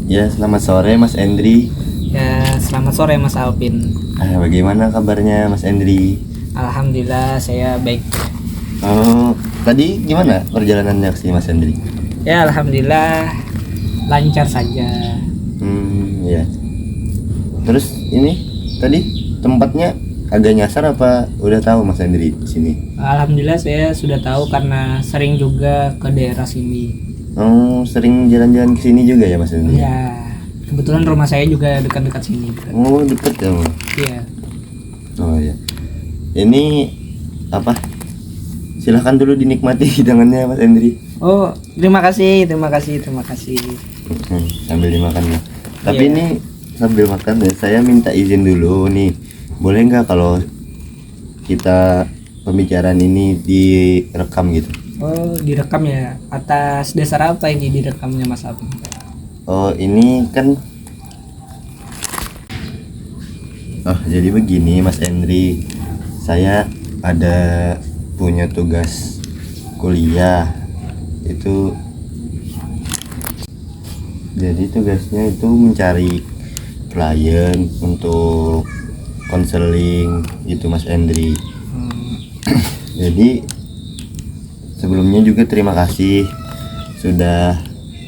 Ya, selamat sore Mas Endri. Ya, selamat sore Mas Alvin. Bagaimana kabarnya Mas Endri? Alhamdulillah saya baik. Oh, tadi gimana perjalanannya sih Mas Endri? Ya, alhamdulillah lancar saja. Ya. Terus ini tadi tempatnya agak nyasar apa udah tahu Mas Endri di sini? Alhamdulillah saya sudah tahu karena sering juga ke daerah sini. Oh, sering jalan-jalan ke sini juga ya Mas Endri? Ya, kebetulan rumah saya juga dekat-dekat sini. Oh, deket ya Mas? Iya. Oh ya. Ini apa? Silahkan dulu dinikmati hidangannya Mas Endri. Oh, terima kasih. Sambil dimakan ya. Tapi Iya. ini sambil makan ya, saya minta izin dulu nih. Boleh nggak kalau kita pembicaraan ini direkam gitu? Oh, direkam ya. Atas dasar apa ini direkamnya Mas Alvin? Oh, ini kan jadi begini Mas Endri. Saya ada punya tugas kuliah. Itu jadi tugasnya itu mencari klien untuk konseling gitu Mas Endri. Hmm, Jadi sebelumnya juga terima kasih sudah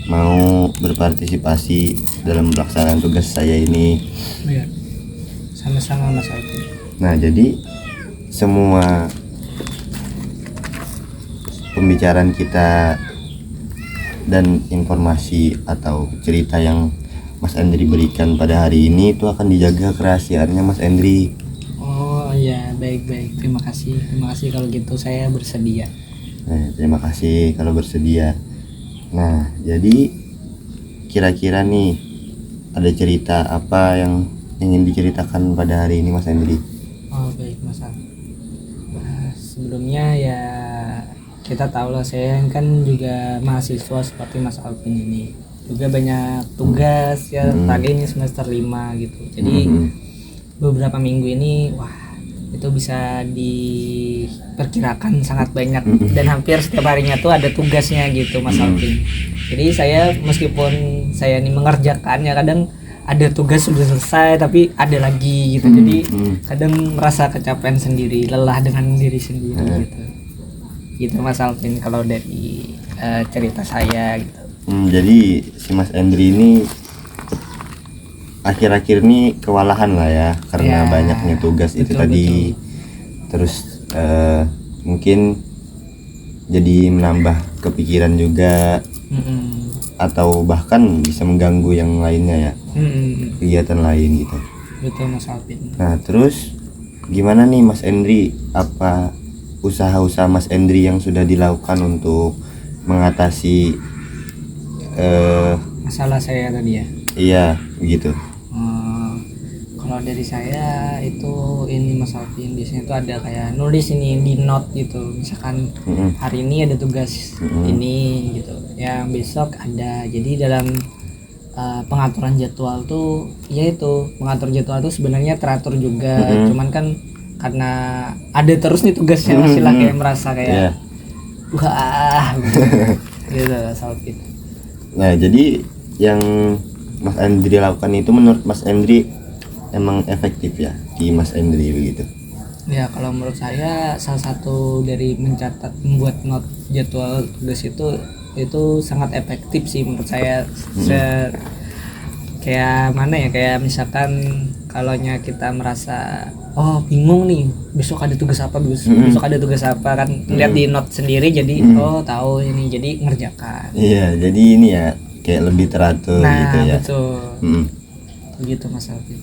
mau berpartisipasi dalam pelaksanaan tugas saya ini. iya. Sama-sama Mas Alvin. Nah, jadi semua pembicaraan kita dan informasi atau cerita yang Mas Endri berikan pada hari ini itu akan dijaga kerahasiaannya Mas Endri. Oh iya, baik. Terima kasih kalau gitu saya bersedia. Nah, terima kasih kalau bersedia. Nah, jadi kira-kira nih ada cerita apa yang ingin diceritakan pada hari ini Mas Endri? Oh baik Mas Al. Sebelumnya ya kita tahu lah saya kan juga mahasiswa seperti Mas Alvin ini juga banyak tugas ya, tadi ini semester 5 gitu. Jadi beberapa minggu ini itu bisa diperkirakan sangat banyak dan hampir setiap harinya tuh ada tugasnya gitu Mas Alvin. Jadi saya meskipun saya ini mengerjakannya kadang ada tugas sudah selesai tapi ada lagi gitu. Jadi kadang merasa kecapean sendiri, lelah dengan diri sendiri gitu. Gitu Mas Alvin kalau dari cerita saya gitu. Jadi si Mas Endri ini akhir-akhir ini kewalahan lah ya karena Ya, banyaknya tugas itu tadi. Terus mungkin jadi menambah kepikiran juga atau bahkan bisa mengganggu yang lainnya ya, kegiatan lain gitu. Betul Mas Alvin. Nah, terus gimana nih Mas Endri, apa usaha-usaha Mas Endri yang sudah dilakukan untuk mengatasi Masalah saya tadi ya. iya gitu. Kalau dari saya itu ini Mas Alvin biasanya itu ada kayak nulis ini di note gitu, misalkan hari ini ada tugas ini gitu, yang besok ada. Jadi dalam pengaturan jadwal tuh ya itu mengatur jadwal tuh sebenarnya teratur juga, cuman kan karena ada terus nih tugasnya masih lah kayak merasa kayak wah gitu Mas Alvin. Nah, jadi yang Mas Endri lakukan itu menurut Mas Endri emang efektif ya di Mas Endri begitu? Ya kalau menurut saya salah satu dari membuat not jadwal tugas itu sangat efektif sih menurut saya. Kayak mana ya, kayak misalkan kalaunya kita merasa bingung nih besok ada tugas apa, besok ada tugas apa, kan lihat di not sendiri jadi tahu ini jadi ngerjakan. Iya, jadi ini ya kayak lebih teratur gitu ya. Betul. Begitu Mas Alvin.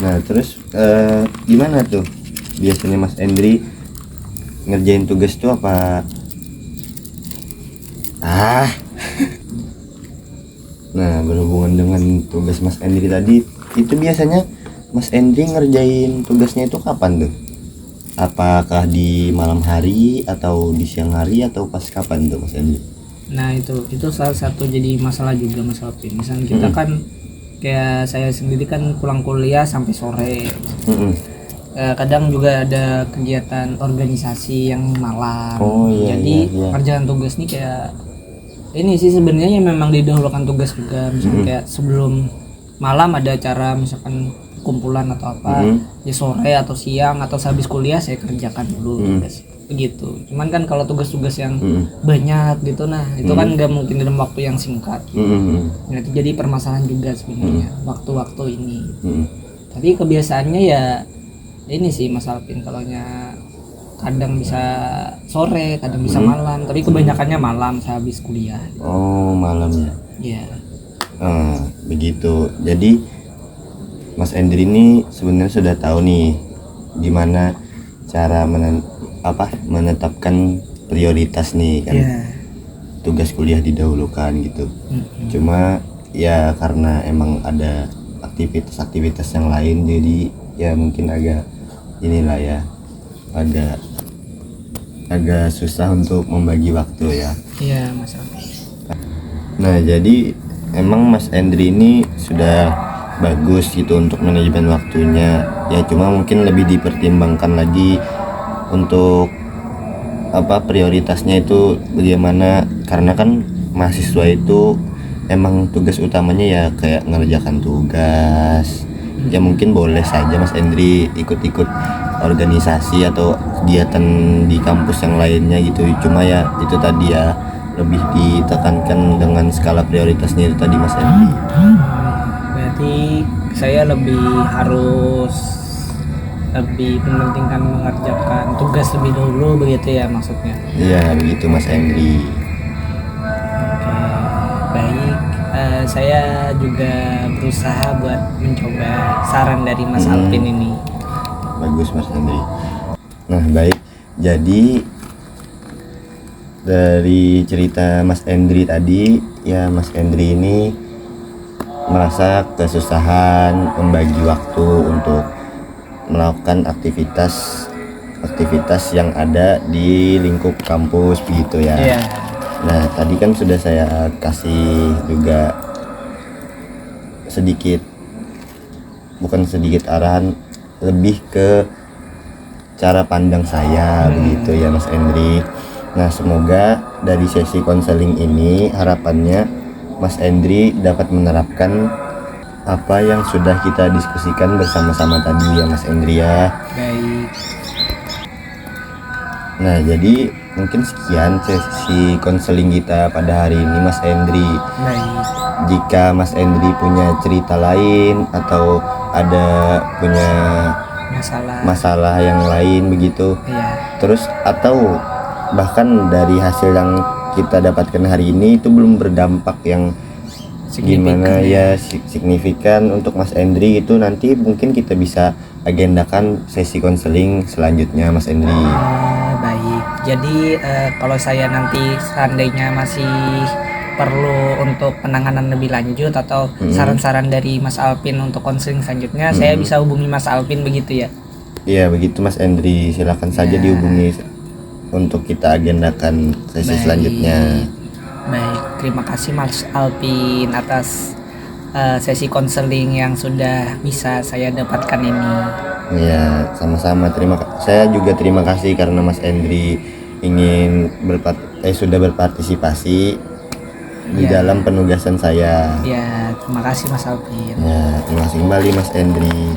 Nah, terus gimana tuh biasanya Mas Endri ngerjain tugas tuh apa? Nah, berhubungan dengan tugas Mas Endri tadi, itu biasanya Mas Endri ngerjain tugasnya itu kapan tuh? Apakah di malam hari atau di siang hari atau pas kapan tuh Mas Endri? Nah itu salah satu jadi masalah juga Mas Alvin. Misalnya kita kan kayak saya sendiri kan pulang kuliah sampai sore. Kadang juga ada kegiatan organisasi yang malam. Jadi kerjaan tugas nih kayak ini sih sebenarnya memang didahulukan tugas juga, misalnya kayak sebelum malam ada acara misalkan kumpulan atau apa, ya sore atau siang atau habis kuliah saya kerjakan dulu tugas begitu. Cuman kan kalau tugas-tugas yang banyak gitu, nah itu kan nggak mungkin dalam waktu yang singkat. Nah, itu jadi permasalahan juga sebenarnya waktu-waktu ini. Tapi kebiasaannya ya ini sih Mas Alvin, kalaunya kadang bisa sore, kadang bisa malam, tapi kebanyakannya malam sehabis kuliah. Oh, malamnya. Iya. Begitu. Jadi Mas Endri ini sebenarnya sudah tahu nih gimana cara menetapkan prioritas nih kan. Tugas kuliah didahulukan gitu. Cuma ya karena emang ada aktivitas-aktivitas yang lain, jadi ya mungkin agak inilah ya, agak susah untuk membagi waktu ya. Iya Mas Alvin. Nah, jadi emang Mas Endri ini sudah bagus gitu untuk manajemen waktunya ya, cuma mungkin lebih dipertimbangkan lagi untuk prioritasnya itu bagaimana, karena kan mahasiswa itu emang tugas utamanya ya kayak ngerjakan tugas. Ya mungkin boleh saja Mas Endri ikut-ikut organisasi atau kegiatan di kampus yang lainnya gitu, cuma ya itu tadi ya lebih ditekankan dengan skala prioritasnya itu tadi Mas Endri. Berarti saya harus lebih mementingkan mengerjakan tugas lebih dahulu begitu ya maksudnya? Iya begitu Mas Endri. Oke, baik. Saya juga berusaha buat mencoba saran dari Mas Alvin ini. Bagus Mas Endri. Nah baik, jadi dari cerita Mas Endri tadi ya, Mas Endri ini merasa kesusahan membagi waktu untuk melakukan aktivitas yang ada di lingkup kampus begitu ya. Nah tadi kan sudah saya kasih juga bukan sedikit arahan, lebih ke cara pandang saya begitu ya Mas Endri. Nah semoga dari sesi konseling ini harapannya Mas Endri dapat menerapkan apa yang sudah kita diskusikan bersama-sama tadi ya Mas Endri ya. Baik. Nah jadi mungkin sekian sesi konseling kita pada hari ini Mas Endri. Baik. Jika Mas Endri punya cerita lain atau ada punya masalah yang lain begitu, terus atau bahkan dari hasil yang kita dapatkan hari ini itu belum berdampak yang gimana ya signifikan untuk Mas Endri, itu nanti mungkin kita bisa agendakan sesi konseling selanjutnya Mas Endri. Baik, jadi kalau saya nanti seandainya masih perlu untuk penanganan lebih lanjut atau saran-saran dari Mas Alvin untuk konseling selanjutnya, saya bisa hubungi Mas Alvin begitu ya? Iya begitu Mas Endri, silakan saja dihubungi untuk kita agendakan sesi selanjutnya. Baik, terima kasih Mas Alvin atas sesi konseling yang sudah bisa saya dapatkan ini. Ya sama-sama, saya juga terima kasih karena Mas Endri ingin sudah berpartisipasi di dalam penugasan saya. Ya, terima kasih Mas Alvin. Ya, terima kasih kembali Mas Endri.